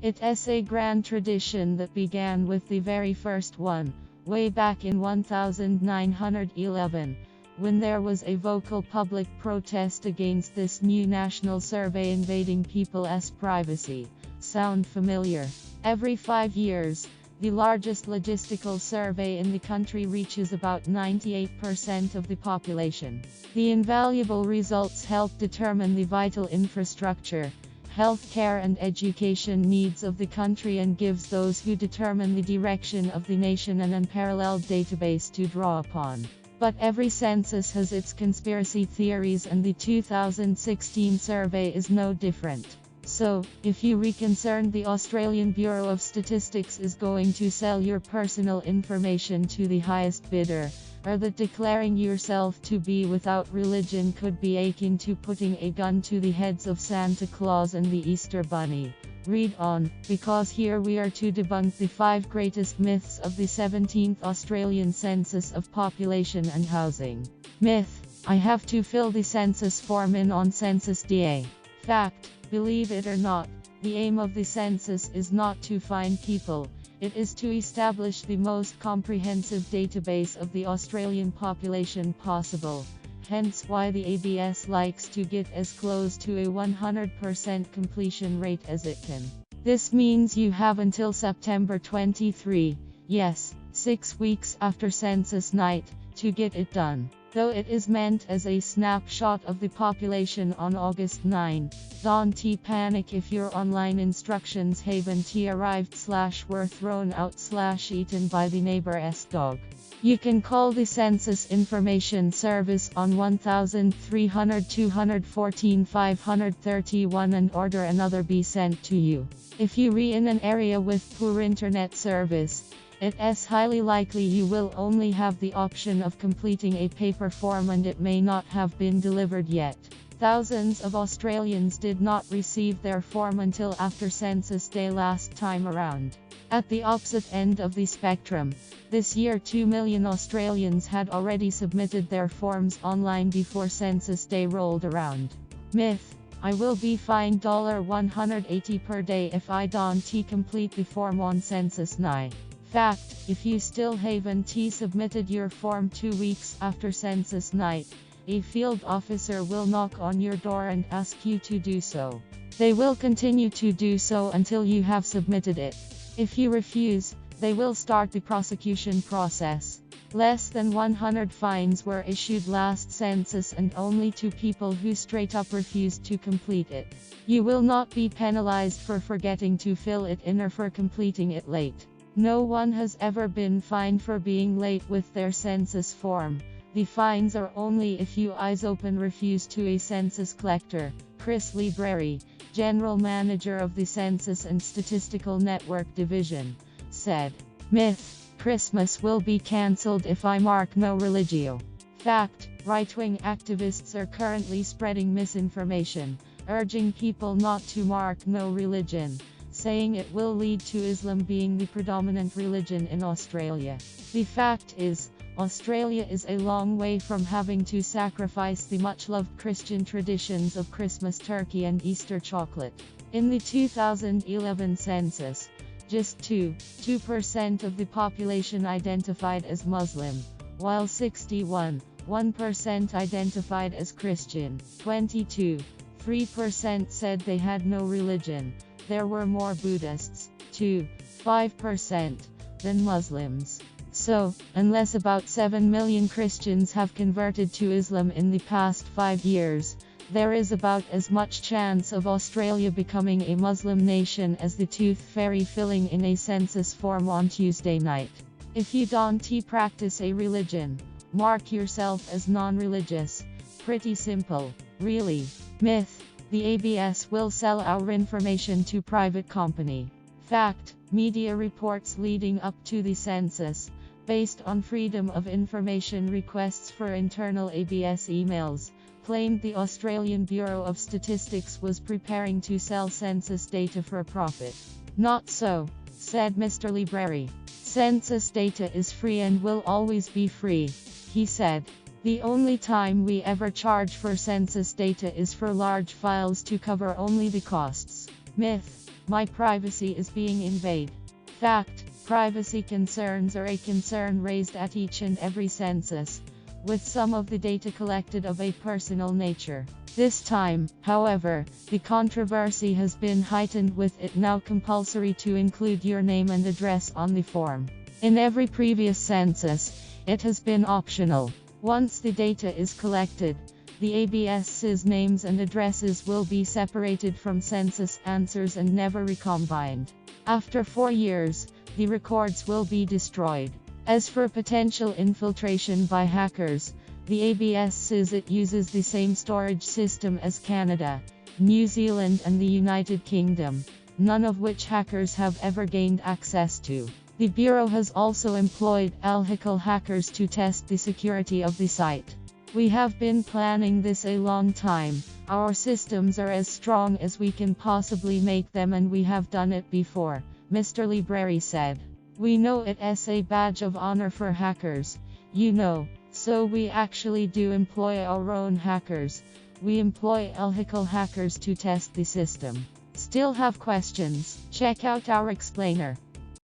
It is a grand tradition that began with the very first one, way back in 1911, when there was a vocal public protest against this new national survey invading people's privacy. Sound familiar? Every 5 years, the largest logistical survey in the country reaches about 98% of the population. The invaluable results help determine the vital infrastructure, healthcare and education needs of the country and gives those who determine the direction of the nation an unparalleled database to draw upon. But every census has its conspiracy theories, and the 2016 survey is no different. So, if you are concerned the Australian Bureau of Statistics is going to sell your personal information to the highest bidder, or that declaring yourself to be without religion could be akin to putting a gun to the heads of Santa Claus and the Easter Bunny, read on, because here we are to debunk the 5 greatest myths of the 17th Australian Census of Population and Housing. Myth: I have to fill the census form in on Census Day. Fact: believe it or not, the aim of the census is not to find people, it is to establish the most comprehensive database of the Australian population possible, hence why the ABS likes to get as close to a 100% completion rate as it can. This means you have until September 23, yes, 6 weeks after census night, to get it done. Though it is meant as a snapshot of the population on August 9, don't panic if your online instructions haven't arrived/were thrown out/eaten by the neighbor's dog. You can call the Census Information Service on 1300 214 531 and order another be sent to you. If you are in an area with poor internet service, it is highly likely you will only have the option of completing a paper form and it may not have been delivered yet. Thousands of Australians did not receive their form until after Census Day last time around. At the opposite end of the spectrum, this year 2 million Australians had already submitted their forms online before Census Day rolled around. Myth: I will be fined $180 per day if I don't complete the form on Census Night. Fact: if you still haven't submitted your form 2 weeks after census night, a field officer will knock on your door and ask you to do so. They will continue to do so until you have submitted it. If you refuse, they will start the prosecution process. Less than 100 fines were issued last census, and only to people who straight up refused to complete it. You will not be penalized for forgetting to fill it in or for completing it late. No one has ever been fined for being late with their census form. The fines are only if you eyes open refuse to a census collector. Chris Libreri, General Manager of the Census and Statistical Network Division, said. Myth: Christmas will be cancelled if I mark no religio. Fact: right-wing activists are currently spreading misinformation, urging people not to mark no religion, saying it will lead to Islam being the predominant religion in Australia. The fact is, Australia is a long way from having to sacrifice the much-loved Christian traditions of Christmas turkey and Easter chocolate. In the 2011 census, just 2% of the population identified as Muslim, while 61% identified as Christian, 22.3% said they had no religion. There were more Buddhists, 5%, than Muslims. So, unless about 7 million Christians have converted to Islam in the past 5 years, there is about as much chance of Australia becoming a Muslim nation as the tooth fairy filling in a census form on Tuesday night. If you don't practice a religion, mark yourself as non-religious. Pretty simple, really. Myth: the ABS will sell our information to private company. Fact: media reports leading up to the census, based on Freedom of Information requests for internal ABS emails, claimed the Australian Bureau of Statistics was preparing to sell census data for profit. Not so, said Mr. Libreri. Census data is free and will always be free, he said. The only time we ever charge for census data is for large files to cover only the costs. Myth: My privacy is being invaded. Fact: privacy concerns are a concern raised at each and every census, with some of the data collected of a personal nature. This time, however, the controversy has been heightened, with it now compulsory to include your name and address on the form. In every previous census, it has been optional. Once the data is collected, the ABS's names and addresses will be separated from census answers and never recombined. After 4 years, the records will be destroyed. As for potential infiltration by hackers, the ABS says it uses the same storage system as Canada, New Zealand and the United Kingdom, none of which hackers have ever gained access to. The Bureau has also employed ethical hackers to test the security of the site. We have been planning this a long time. Our systems are as strong as we can possibly make them, and we have done it before, Mr. Libreri said. We know it as a badge of honor for hackers, you know, so we actually do employ our own hackers. We employ ethical hackers to test the system. Still have questions? Check out our explainer.